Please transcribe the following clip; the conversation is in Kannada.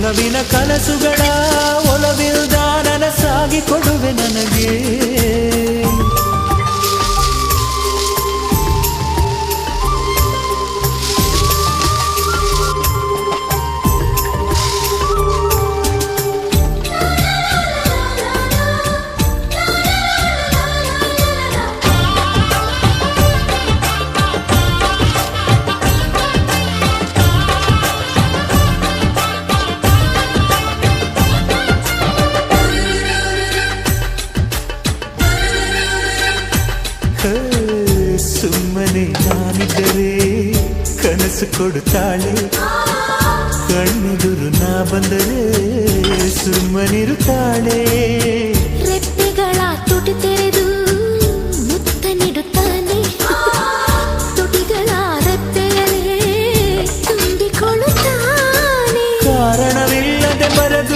ಒಲವಿನ ಕನಸುಗಳ ಒಲವಿಲ್ದ ನನಸಾಗಿ ಕೊಡುವೆ ನನಗೆ ಸುಮ್ಮನೆ ನಾನಿದ್ದರೆ ಕನಸು ಕೊಡುತ್ತಾಳೆ ಕಣ್ಣೆದುರು ನಾ ಬಂದರೆ ಸುಮ್ಮನಿರುತ್ತಾಳೆ ರೆಪ್ಪೆಗಳ ತುಟಿ ತೆರೆದು ಮುತ್ತ ನೀಡುತ್ತಾನೆ ತುಟಿಗಳ ರೆಪ್ಪೆಗಳೇ ತುಂಬಿಕೊಳ್ಳುತ್ತಾನೆ ಕಾರಣವಿಲ್ಲದೆ ಬರೆದು